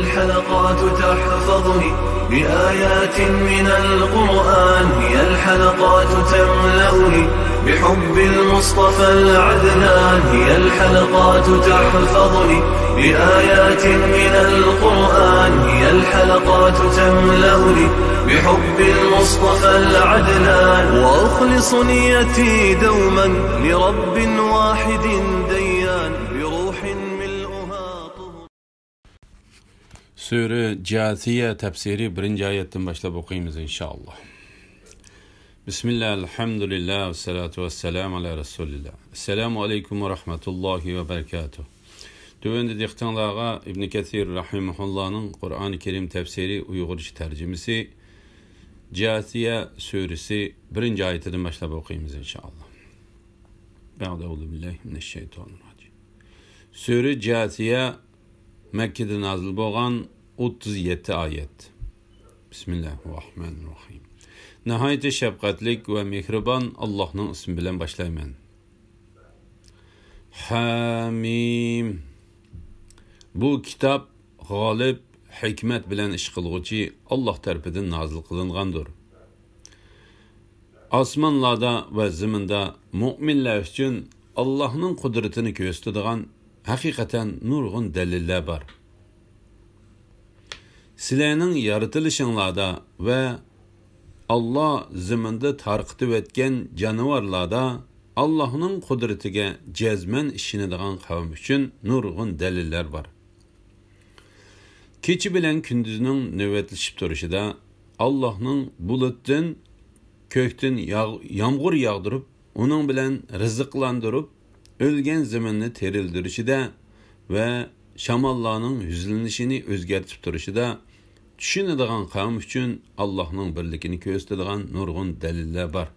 الحلقات تحفظني بآيات من القرآن، هي الحلقات تملأني بحب المصطفى العدنان، هي الحلقات تحفظني بآيات من القرآن، هي الحلقات تملأني بحب المصطفى العدنان، وأخلص نيتي دوما لرب واحد ديان بروح ملؤها طهر. Sure Câthiye tefsiri 1. ayetten başlayıp okuyayımız inşallah. Bismillah, elhamdülillah, ve salatu ve selamu ala Resulillah. Esselamu aleyküm ve rahmetullahi ve berekatuhu. Tövende diktanlığa İbn Kethir Rahimahullah'ın Kur'an-ı Kerim tefsiri Uygurca tercümesi Câthiye suresi 1. ayetinden başlayıp okuyayımız inşallah. Euzubillahimineşşeytanirracim. Sure Câthiye Mekke'de nazil bolgan 37 ayet. Bismillahirrahmanirrahim. Nihayet şefkatlik ve mehriban Allah'ın ismi bilen başlayman. Hamim. Bu kitap galip, hikmet bilen iş kılgıcı Allah tarafından nazil kılıngandır. Asmanlarda ve ziminde müminler için Allah'ın kudretini gösteren hakikaten nurgun deliller var. Sizlerinin yaratılışınlarda ve Allah ziminde tarqıtıb etken canavarlarda Allah'ın kudretine cezmen işini dağan kavim için nurgun deliller var. Keçi bilen kündüzünün nöbetleşip duruşida Allah'ın buluttan kökten yağmur yağdırıp onun bilen rızıklandırıp ölgen zamanını terildirişide ve şamallarının hüzünlenişini özgertip duruşida düşünüdüğün kavim için Allah'ın birlikini gösteren nurgun deliller var.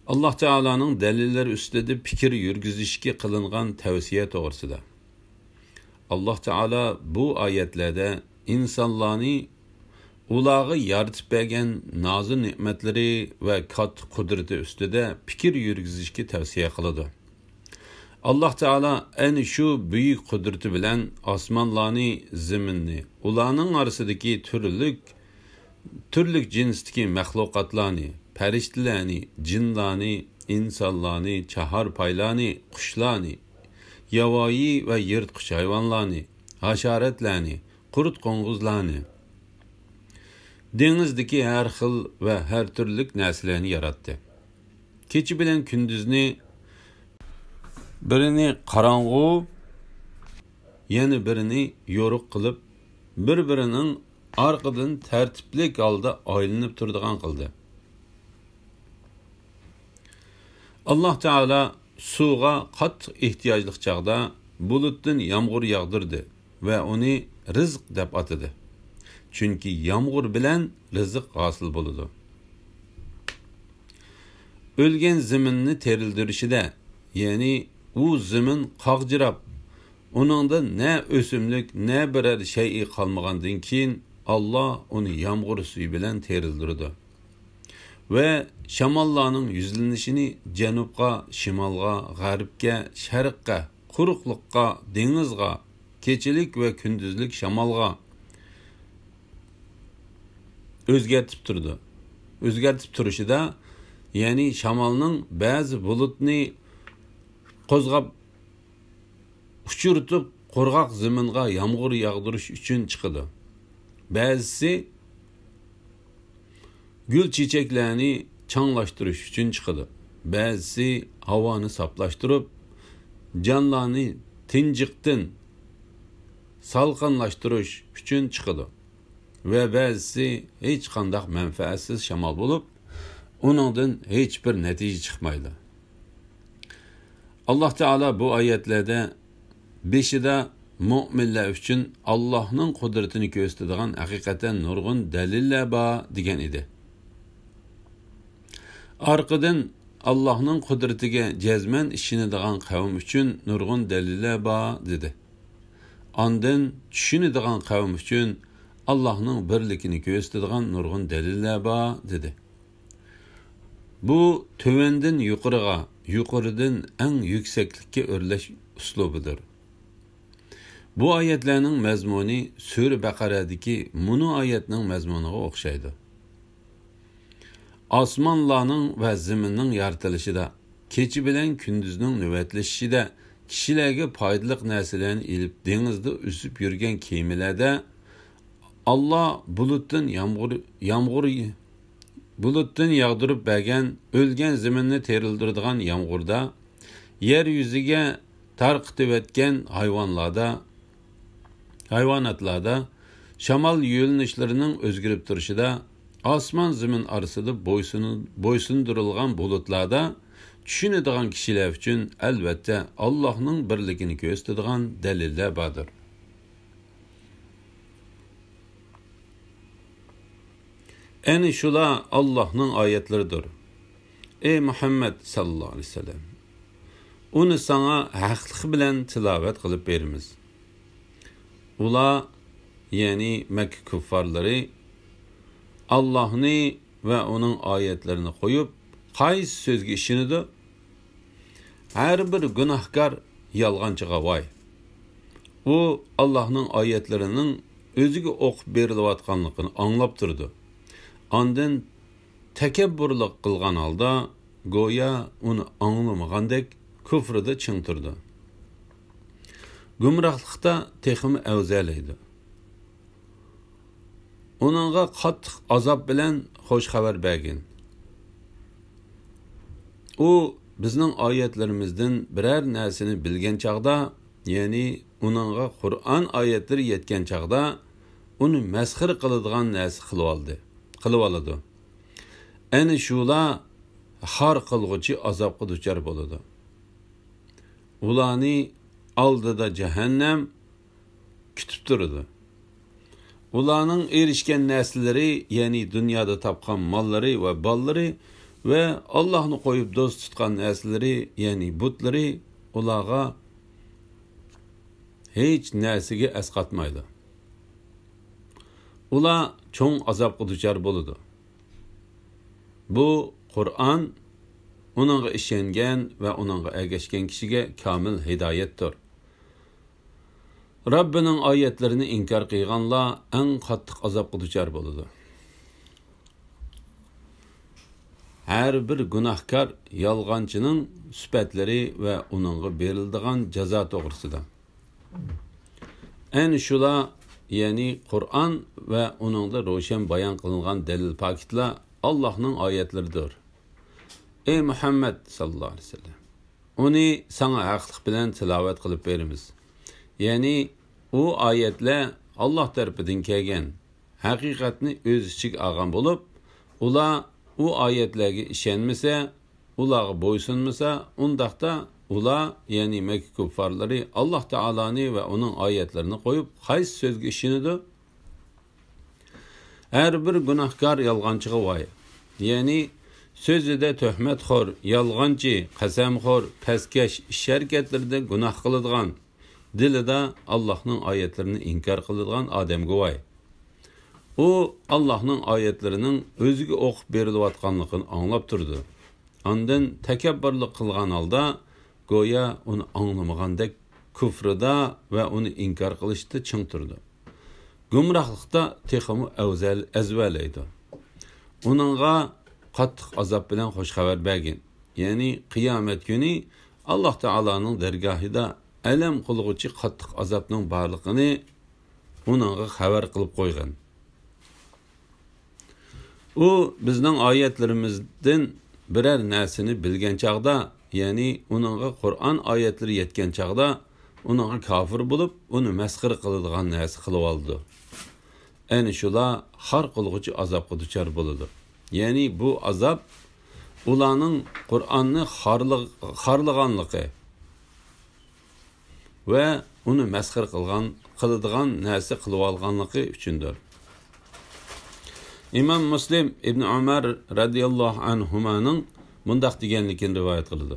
Allah Teala'nın deliller üstüde fikir yürgüzüşki kılıngan tavsiye doğrusida. Allah Teala bu ayetlerde insanlarını ulağı yaratıp bergen nazı nimetleri ve kat kudreti üstüde fikir yürgüzüşki tavsiye kılıdı. Allah Teala en şu büyük kudreti bilen asmanlarını, ziminni, ulanın arasındaki türlük cinsteki mahlukatlarını, periştilerini, cinlarını, insanlarını, çahar paylarını, kuşlarını, yavayi ve yırtqıç hayvanlarını, haşaretlerini, kurut konguzlarını, denizdeki her xil ve her türlük neslerini yarattı. Keçi bilen kündüzni birini qaranğu, yani birini yoruq qılıp, bir-birinin arqadan tertiplik halda aylanıp turduğan qıldı. Allah Teala suğa qat ihtiyaclıq çağda bulutdan yağmur yağdırdı ve onu rızq dep atıdı. Çünkü yağmur bilen rızık hasıl buludu. Ölgen ziminni terildirişide, yani u zimin qaqcırap, onunda ne ösümlük ne birer şeyi kalmağandın ki Allah onu yağmur suyu bilen terildirdi. Ve şamallarının yüzlenişini cenubga, şimalga, garbga, şarqqa, quruqluqqa, denizga, keçilik ve kündüzlük şamalga özgertip turdu. Özgertip turuşida, yani şamalının bazı bulutni qozgap uçurtup qurgaq ziminga yağmur yağdırış üçün çıkıdı. Bazısı gül çiçeklerini çanlaştırış üçün çıkıdı. Bazısı havanı saplaştırıp canlarını tinciktin salqanlaştırış üçün çıkıdı. Ve bazısı hiç qandaq menfaatsiz şamal bulup onundan hiçbir netice çıkmaydı. Allah Teala bu ayetlerde beşide müminler üçün Allah'ın kudretini gösteren hakikaten nurgun deliller ba degen idi. Arkadan Allah'ın kudretine cezmen işini dağan kavim üçün nurgun deliller ba dedi. Andın düşünü dağan kavim üçün Allah'ın birlikini gösteren nurgun deliller ba dedi. Bu tövenden yukarıdan en yükseklikке örleş uslubudur. Bu oyatlarning mazmuni Sura Baqaradagi munu oyatning mazmuniga o'xshaydi. Osmonlarning va zaminning yaratilishida, kecha bilan kunduzning navbatlashishida, kishilarga foydali narsalarni ilib dengizda usib yurgan kemalarda Allah bulutdan yağdırıp bergen, ölgen zaminni terildirdigan yağmurda, yer yüzüge tarqıtıp etken hayvanatlarda, şamal yölinişlerinin özgürüp duruşida, asman zamin arasında boysundurulgan bulutlarda, düşünüdüğün kişiler için elbette Allah'ın birlikini gösterdiğin deliller vardır. Eni şula Allah'ın ayetleridir. Ey Muhammed sallallahu aleyhi ve sellem, onu sana haqliq bilan tilavet qilib berimiz. Ula, yani Mekke kuffarları, Allah'ını ve onun ayetlerini koyup, qaysi sözge işinidi? Her bir günahkar yalğancıga vay. O, Allah'ın ayetlerinin özüge okup berilayotganligini anlap durdu. Ondan tekebburlik qilgan holda go'yo uni anglamagandek kufrida chingtirdi. Gumrohlikda texmi avzalaydi. Uningga qattiq azob bilan xo'sh xabar bergin. U bizning oyatlarimizdan biror narsani bilgan chaqda, ya'ni uningga Qur'on oyatlari yetgan chaqda, uni masxir qiladigan narsa qilib oladi. Ani shula har qilg'uchi azobga duchor bo'ladi. Ularni oldida jahannam kutib turadi. Ularning erishgan narsalari, ya'ni dunyoda topgan mollari va bollari ve Allah'ını koyup dost tutgan narsalari, ya'ni butlari ularga hech narsaga asqatmaydi. Ular cho'ng azobga duchor bo'ladi. Bu Qur'on uningga ishongan va uningga ergashgan kishiga kamil hidoyatdir. Rabbining oyatlarini inkor qilganlar eng qattiq azobga duchor bo'ladi. Her bir günahkar yalğancının sübetleri ve onunla berildiğin ceza doğrusida. En şula, yani Kur'an ve onunla roşen bayan kılıngan delil paketler Allah'ın ayetleridir. Ey Muhammed sallallahu aleyhi ve sellem, onu sana haqliq bilan tilavet qilib berimiz. Yani o ayetler Allah tarafından kelgan haqiqatni öz ichiga olgan bo'lib, ular u oyatlarga ishonmasa, ularga bo'ysunmasa, undaqda ular, ya'ni Mekke kuffarlari Alloh taoloni va uning oyatlarini qo'yib, qaysi so'zga ishonadi? Her bir gunohkor yolg'onchiga voy. Ya'ni sözüde töhmetxo'r, yolg'onchi, qasamxo'r, pastkash ish harakatlarida gunoh qiladigan, dilida Allohning oyatlarini inkor qiladigan odamga voy. O Allah'ın ayetlerinin özüge okup berilayotganligini anlap durdu. Ondan tekebburlik qilgan holda go'yo uni anglamagandek kufrida ve onu inkor qilishda ching turdi. Gumrohlikda texmi azvalaydi. Uningga qattiq azob bilan xo'sh xabar bergin. Ya'ni qiyomat kuni Alloh taolaning dargohida alam qilg'uchi qattiq azobning borligini uningga xabar qilib qo'ygan. O bizning oyatlarimizdan biror narsani bilgan chaqda, ya'ni uningga Qur'on oyatlari yetgan chaqda, uningga kofir bo'lib, uni masxir qiladigan narsa qilib oldi. Ana shular har qilg'uchi azobga duchor bo'ladi. Ya'ni bu azob ularning Qur'onni xorlaganligi ve uni masxir qiladigan narsa qilib olganligi uchundir. İmam Muslim İbn Ömer radıyallahu anhumanın mundaq deganligini rivoyat qildi.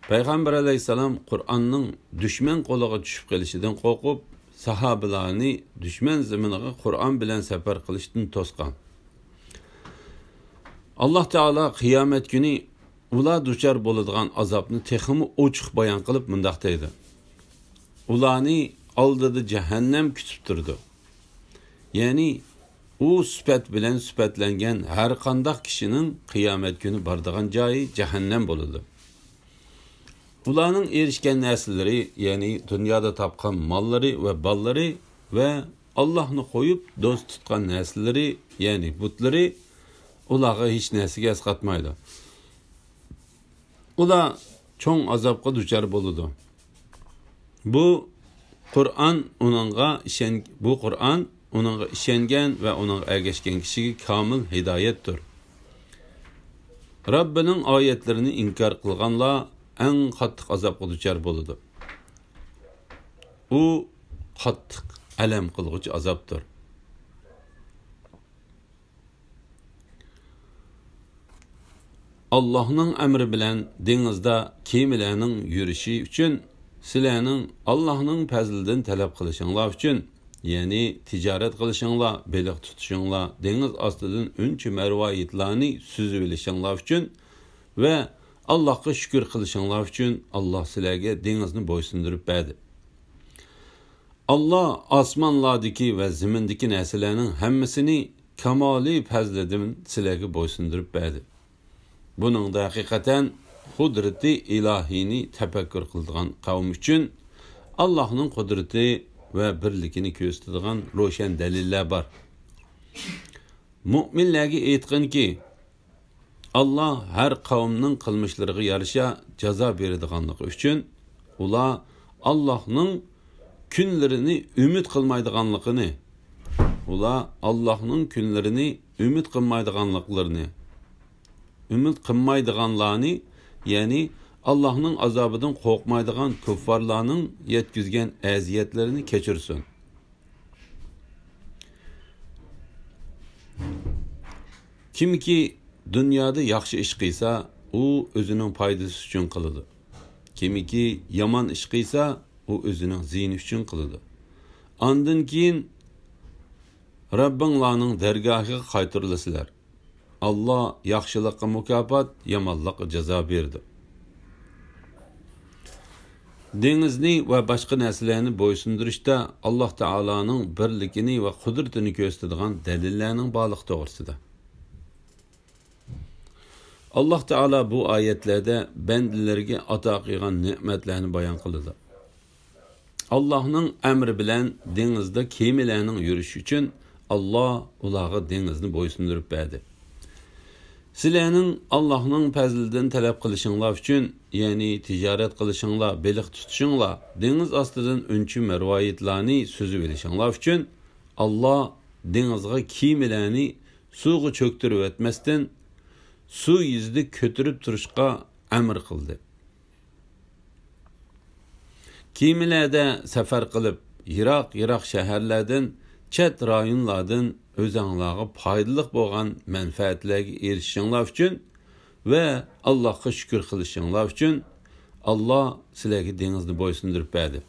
Payg'ambar alayhisalom Qur'onning dushman qo'liga tushib qolishidan qo'rqib, sahobalarni dushman zaminiga Qur'on bilan safar qilishdan to'sgan. Alloh taolo qiyomat kuni ular duchor bo'ladigan azobni texmi ochiq bayon qilib mundaq deydi. Ularni aldıda cehennem kütüp durdu. Yani o süpet bilen süpetlengen her kandak kişinin kıyamet günü bardağın cayı cehennem boludu. Ulanın erişken nesilleri, yani dünyada tapkan malları ve balları ve Allah'ını koyup dost tutkan nesilleri, yani butları, ulağa hiç nesige eskatmaydı. Ula çoğun azapka düşer boludu. Bu Kur'an onunla işengen ve onunla ergeçken kişiye kamil hidayettir. Rabbinin ayetlerini inkar kılganla en kattık azapka düşer boludu. O kattık elem kılgıcı azaptır. Allah'ın emri bilen denizde kemilerinin yürüyüşü için sizlerning Allah'ın fazlidan talep kılışınlar için, yani ticaret kılışınlar, beliq tutuşunlar, deniz astıdan önçü mervayetlerini süzüp ilişinlar için ve Allah'a şükür kılışınlar için Allah sizlerge denizni boysundurup berdi. Allah asmanlardaki ve zimindeki nesillerin hemmesini kamali fazlidan sizlerge boysundurup berdi. Bunun da hakikaten kudreti ilahini tefekkür kıldığın kavm için Allah'ın kudreti ve birlikini gösterdiğin roşen deliller var. Müminlerge eytkin ki Allah her kavminin kılmışlarına yarışa ceza verdiğanlığı için ular Allah'ın günlerini ümit kılmaydıganlığını, ular Allah'ın günlerini ümit kılmaydıganlıklarını, ümit kılmaydıganlarını, yani Allah'ın azabından korkmaydıgan küffarlarının yetkizgen eziyetlerini keçirsin. Kim ki dünyada yaxşı iş qilsa, o özünün faydası üçün qılıdı. Kim ki yaman iş qilsa, o özünün ziyni üçün qılıdı. Andın keyin Rabbinlarning dergahıga qaytırılısılar. Allah yaxşılıqqa mukafat, yamanlıqqa jazo berdi. Dengizni ve başka nesillerini boysundirishda Allah Teala'nın birlikini ve kudretini gösterdiğin delillerinin bağlılık doğrusida. Allah Teala bu ayetlerde bendilerge ata qilgan nimetlerini bayan kılıdı. Allah'ın emri bilen denizde kemilerinin yürüyüşü için Allah ulağı dengizni boysundurup berdi. Sizlerning Allah'ın fazlidan talep kılışınlar için, yani ticaret kılışınlar, beliq tutuşunlar, deniz astıdan önçü mervayetlerini süzüp ilişinlar için Allah denizge kemilerini suğu çöktürüp etmezden su yüzünü kötürüp turuşqa emir kıldı. Kimilerde sefer kılıp yirak şehirlerden, chet rayonlardan özanlığı paydalıq bolğan menfaatlerge erişişinlar üçün ve Allah'a şükür kılışınlar üçün Allah sizlerge denizni boysundurup berdi.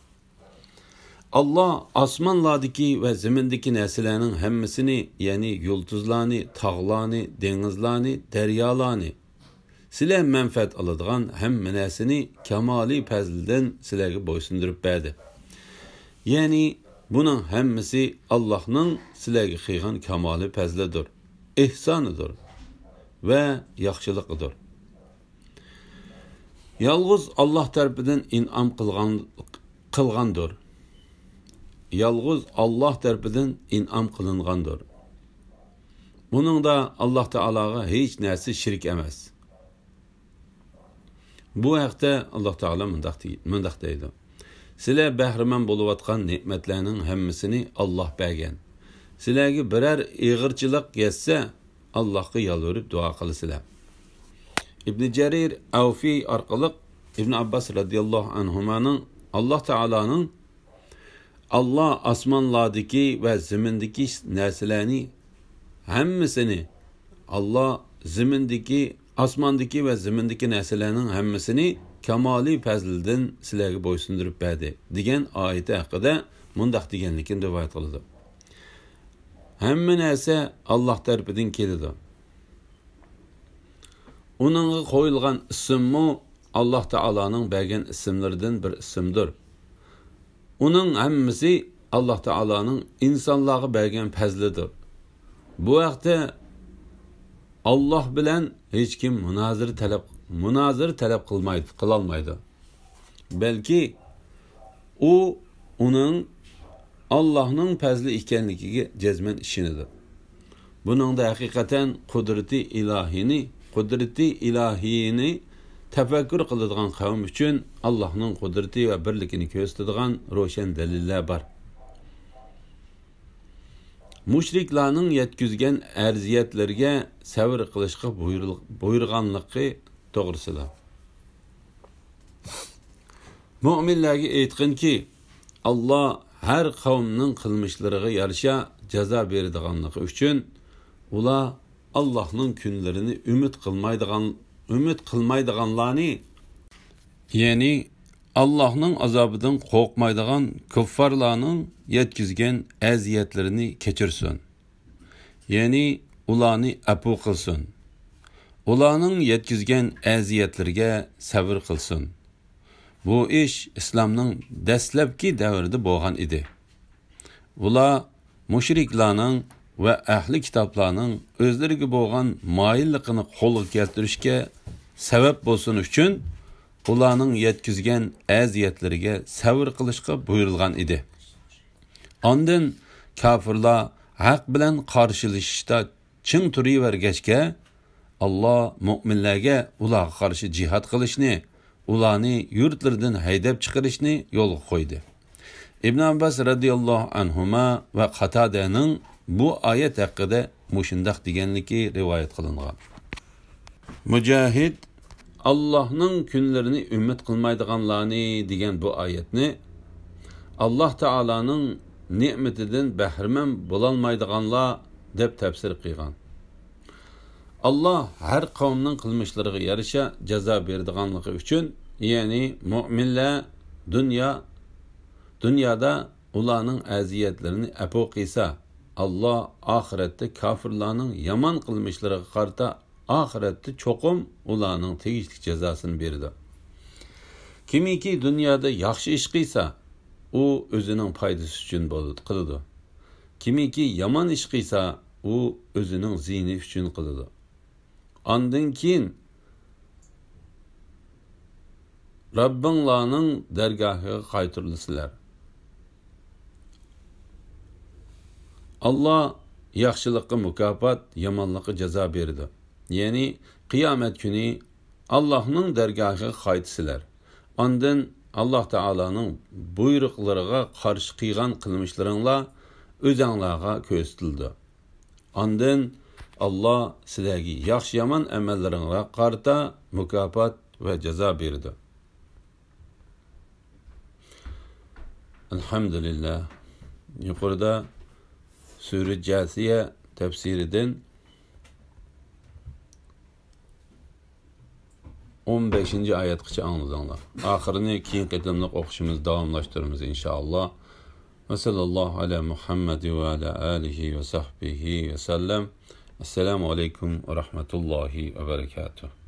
Allah asmanlardaki ve zemindeki nesillerin hemmesini, yani yıldızlarını, tağlarını, denizlarını, deryalarını sizler menfaat alıdığan hemmenesini kemali fazliden sizlerge boysundurup berdi. Yani bunun hemmesi Allah'ın sizlerge qilgan kamali fazlidir, ihsanıdır ve yaxşılıqıdır. Yalğız Allah tarafından in'am kılgandır. Yalğız Allah tarafından in'am kılıngandır. Bunun da Allah Teala'ga hiç nersi şirk emas. Bu haqda Allah Teala mundaq deydi. Sizler bahriman boluvatkan nimetlerinin hemmesini Allah bergen. Sizlerge birer iğirçılık yetse Allah'a yalvarıp dua kılısılar. İbn Cerir Avfi arkalık İbn Abbas radıyallahu anhumanın Allah Teala'nın Allah asmanlardaki ve zimindeki neslerini hemmesini, Allah zimindeki, asmandaki ve zimindeki neslelerinin hemmesini kamali fazlidan sizlerge boysundurup berdi degan ayeti haqida mundaq deganlikni rivoyat qildi. Hamma narsa Allah tarafidan keladi. Uningga qo'yilgan ismmi Allah Teala'nın bergan ismlaridan bir ismdir. Onun hammasi Allah Taala'nın insanlığa bergen fazlidir. Bu vaqtda Allah bilan hech kim munozara talab qilolmaydi. Balki uning Allah'ның fazli ekanligiga jazman ishonidir. Buning da haqiqatan qudrati ilahiyini tafakkur qiladigan qavm uchun Allah'ның qudrati va birligini ko'rsatadigan ro'shan dalillar bor. Mushriklarning yetkizgan arziyatlarga sabr qilishga buyurganligi to'g'risida. Mu'minlarga aytqinki, Allah her qavmning qilmishlariga yarasha jazo beradiganligi uchun ular Allah'ның kunlarini ümit qilmaydiganlarni, ya'ni Allah'ның azobidan qo'rqmaydigan kuffarlarning yetkizgan aziyatlarini kechirsin. Ya'ni ularni afu qilsin. Ularning yetkizgan aziyatlariga sabr qilsin. Bu ish islomning dastlabki davrida bo'lgan edi. Ular mushriklarning va ahli kitoblarning o'zlariga bo'lgan moyilligini qo'lga keltirishga sabab bo'lsin uchun ularning yetkizgan aziyatlariga sabr qilishga buyurilgan edi. Ondan kafirlar haq bilan qarshilashishda ching turavergachga Allah mu'minlarga ularga qarshi jihad qilishni, ularni yurtlaridan haydab chiqarishni yo'lga qo'ydi. İbn Abbas radhiyallohu anhuma va Qatadaning bu oyat haqida mushundaq deganligi rivoyat qilingan. Mujahid Allah'ның kunlarini ümit qilmaydiganlarni degan bu oyatni Allah Taala'ның ne'matidan bahramand bo'lolmaydiganlar deb tafsir qilgan. Allah her qavmning qilmishlariga yarasha jazo beradiganligi uchun, ya'ni mu'minlar dunyoda ularning aziyatlarini afu qilsa, Allah oxiratda kafirlarning yomon qilmishlariga qarata oxiratda cho'qim ularning tegishli jazosini berdi. Kimiki dunyoda yaxshi ish qilsa, u o'zining foydasi uchun qiladi. Kimiki yomon ish qilsa, u o'zining ziyni uchun qiladi. Ondan keyin Rabbinglarning dargohiga qaytarilasizlar. Allah yaxshilikka mukofot, yomonlikka jazo berdi. Ya'ni qiyomat kuni Allohning dargohiga qaytasizlar. Ondan Allah Taala'ның buyruqlariga qarshi qilgan qilmishlaringlar o'zinglarga ko'rsatildi. Ondan Allah sizlarga yaxshi yomon amallaringizga qarata mukofot va jazo berdi. Elhamdülillah. Yuqorida Sure Jasiya tafsiridan 15. oyatgacha angladinglar. Oxirini keyin qatamliq o'qishimiz davomlashtiramiz inshaalloh. Va sallallohu ala Muhammad va ala alihi va sahbihi va sallam. Assalomu alaykum va rahmatullohi va barakatuh.